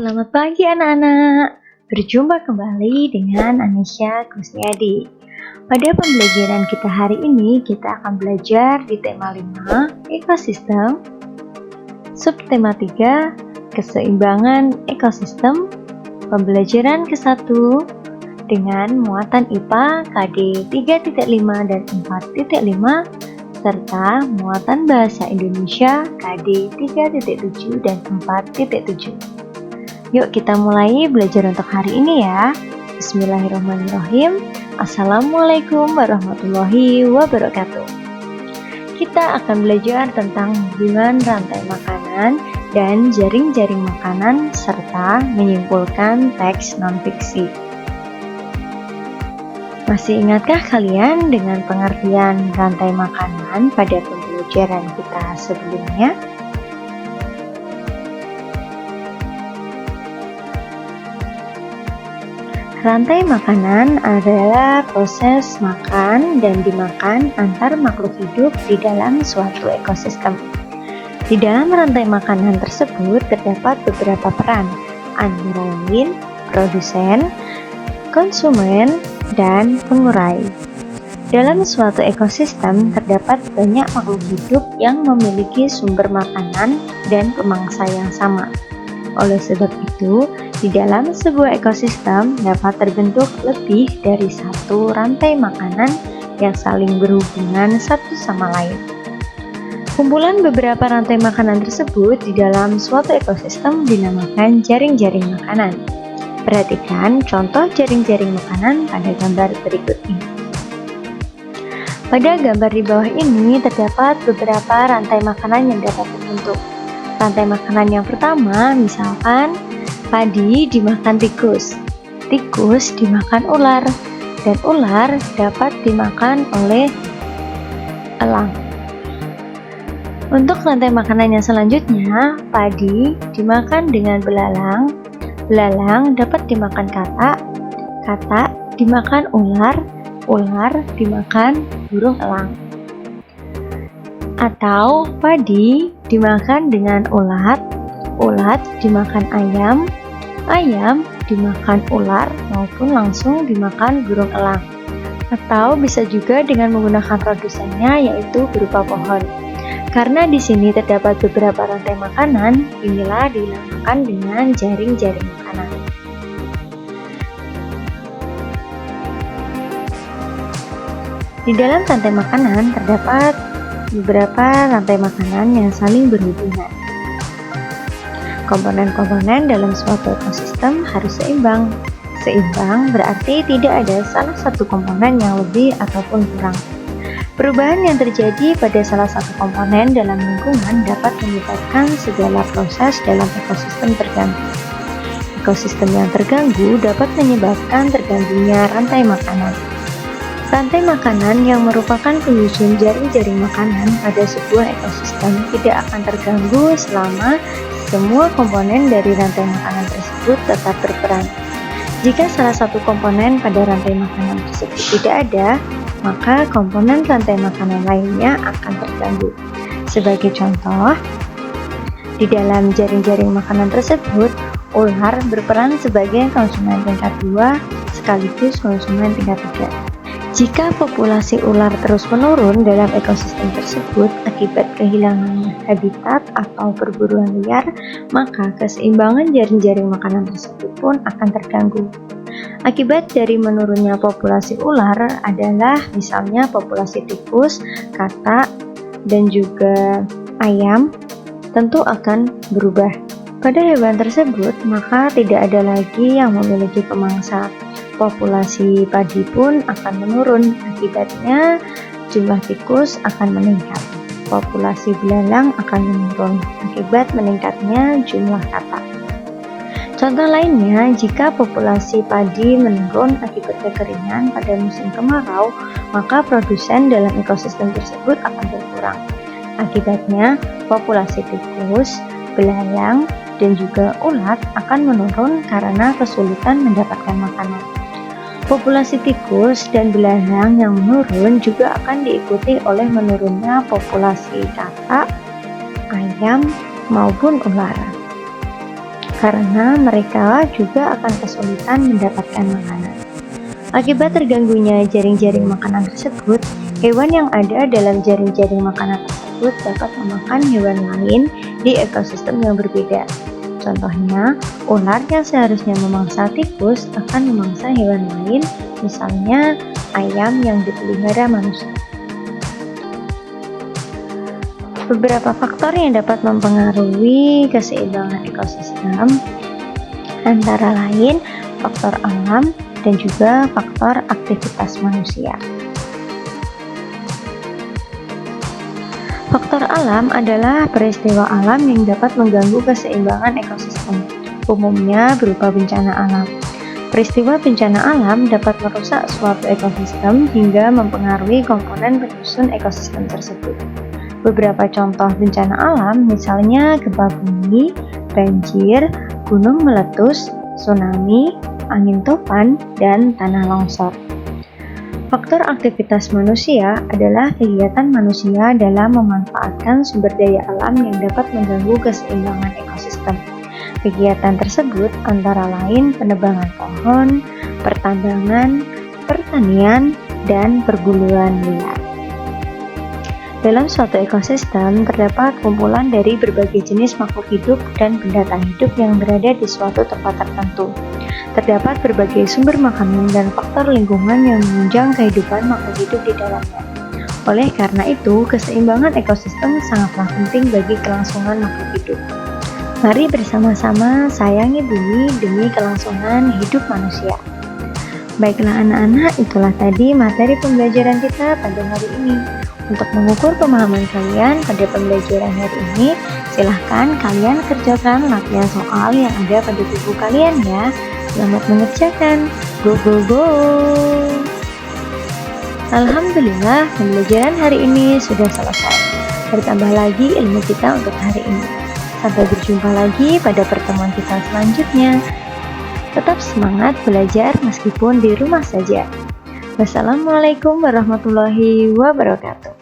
Selamat pagi anak-anak. Berjumpa kembali dengan Anisha Kusniadi. Pada pembelajaran kita hari ini, kita akan belajar di tema 5, ekosistem, subtema 3, keseimbangan ekosistem, pembelajaran ke-1 dengan muatan IPA KD 3.5 dan 4.5 serta muatan bahasa Indonesia KD 3.7 dan 4.7. Yuk kita mulai belajar untuk hari ini ya. Bismillahirrahmanirrahim. Assalamualaikum warahmatullahi wabarakatuh. Kita akan belajar tentang hubungan rantai makanan dan jaring-jaring makanan serta menyimpulkan teks non-fiksi. Masih ingatkah kalian dengan pengertian rantai makanan pada pembelajaran kita sebelumnya? Rantai makanan adalah proses makan dan dimakan antar makhluk hidup di dalam suatu ekosistem. Di dalam rantai makanan tersebut terdapat beberapa peran, antara lain produsen, konsumen, dan pengurai. Dalam suatu ekosistem terdapat banyak makhluk hidup yang memiliki sumber makanan dan pemangsa yang sama. Oleh sebab itu, di dalam sebuah ekosistem dapat terbentuk lebih dari satu rantai makanan yang saling berhubungan satu sama lain. Kumpulan beberapa rantai makanan tersebut di dalam suatu ekosistem dinamakan jaring-jaring makanan. Perhatikan contoh jaring-jaring makanan pada gambar berikut ini. Pada gambar di bawah ini terdapat beberapa rantai makanan yang dapat terbentuk. Rantai makanan yang pertama, misalkan padi dimakan tikus, tikus dimakan ular, dan ular dapat dimakan oleh elang. Untuk rantai makanan yang selanjutnya, padi dimakan dengan belalang, belalang dapat dimakan katak, katak dimakan ular, ular dimakan burung elang. Atau padi dimakan dengan ulat, ulat dimakan ayam, ayam dimakan ular maupun langsung dimakan burung elang. Atau bisa juga dengan menggunakan produsennya yaitu berupa pohon. Karena di sini terdapat beberapa rantai makanan, inilah dinamakan dengan jaring-jaring makanan. Di dalam rantai makanan terdapat beberapa rantai makanan yang saling berhubungan. Komponen-komponen dalam suatu ekosistem harus seimbang. Seimbang berarti tidak ada salah satu komponen yang lebih ataupun kurang. Perubahan yang terjadi pada salah satu komponen dalam lingkungan dapat menyebabkan segala proses dalam ekosistem terganggu. Ekosistem yang terganggu dapat menyebabkan terganggunya rantai makanan. Rantai makanan yang merupakan penyusun jaring-jaring makanan pada sebuah ekosistem tidak akan terganggu selama semua komponen dari rantai makanan tersebut tetap berperan. Jika salah satu komponen pada rantai makanan tersebut tidak ada, maka komponen rantai makanan lainnya akan terganggu. Sebagai contoh, di dalam jaring-jaring makanan tersebut, ular berperan sebagai konsumen tingkat 2 sekaligus konsumen tingkat 3. Jika populasi ular terus menurun dalam ekosistem tersebut akibat kehilangan habitat atau perburuan liar, maka keseimbangan jaring-jaring makanan tersebut pun akan terganggu. Akibat dari menurunnya populasi ular adalah misalnya populasi tikus, katak, dan juga ayam tentu akan berubah. Pada hewan tersebut, maka tidak ada lagi yang memiliki pemangsa. Populasi padi pun akan menurun, akibatnya jumlah tikus akan meningkat. Populasi belalang akan menurun, akibat meningkatnya jumlah katak. Contoh lainnya, jika populasi padi menurun akibat kekeringan pada musim kemarau, maka produsen dalam ekosistem tersebut akan berkurang. Akibatnya, populasi tikus, belalang, dan juga ulat akan menurun karena kesulitan mendapatkan makanan. Populasi tikus dan belalang yang menurun juga akan diikuti oleh menurunnya populasi katak, ayam, maupun ular. karena mereka juga akan kesulitan mendapatkan makanan. Akibat terganggunya jaring-jaring makanan tersebut, hewan yang ada dalam jaring-jaring makanan tersebut dapat memakan hewan lain di ekosistem yang berbeda. Contohnya, ular yang seharusnya memangsa tikus akan memangsa hewan lain, misalnya ayam yang dipelihara manusia. Beberapa faktor yang dapat mempengaruhi keseimbangan ekosistem antara lain faktor alam dan juga faktor aktivitas manusia. Faktor alam adalah peristiwa alam yang dapat mengganggu keseimbangan ekosistem, umumnya berupa bencana alam. Peristiwa bencana alam dapat merusak suatu ekosistem hingga mempengaruhi komponen penyusun ekosistem tersebut. Beberapa contoh bencana alam misalnya gempa bumi, banjir, gunung meletus, tsunami, angin topan, dan tanah longsor. Faktor aktivitas manusia adalah kegiatan manusia dalam memanfaatkan sumber daya alam yang dapat mengganggu keseimbangan ekosistem. Kegiatan tersebut antara lain penebangan pohon, pertambangan, pertanian, dan perburuan liar. Dalam suatu ekosistem terdapat kumpulan dari berbagai jenis makhluk hidup dan benda tak hidup yang berada di suatu tempat tertentu. Terdapat berbagai sumber makanan dan faktor lingkungan yang menunjang kehidupan makhluk hidup di dalamnya. Oleh karena itu, keseimbangan ekosistem sangatlah penting bagi kelangsungan makhluk hidup. Mari bersama-sama sayangi bumi demi kelangsungan hidup manusia. Baiklah anak-anak, itulah tadi materi pembelajaran kita pada hari ini. Untuk mengukur pemahaman kalian pada pembelajaran hari ini, silahkan kalian kerjakan latihan soal yang ada pada buku kalian ya. Selamat mengerjakan. Go go go. Alhamdulillah, pembelajaran hari ini sudah selesai. Bertambah lagi ilmu kita untuk hari ini. Sampai berjumpa lagi pada pertemuan kita selanjutnya. Tetap semangat belajar meskipun di rumah saja. Wassalamualaikum warahmatullahi wabarakatuh.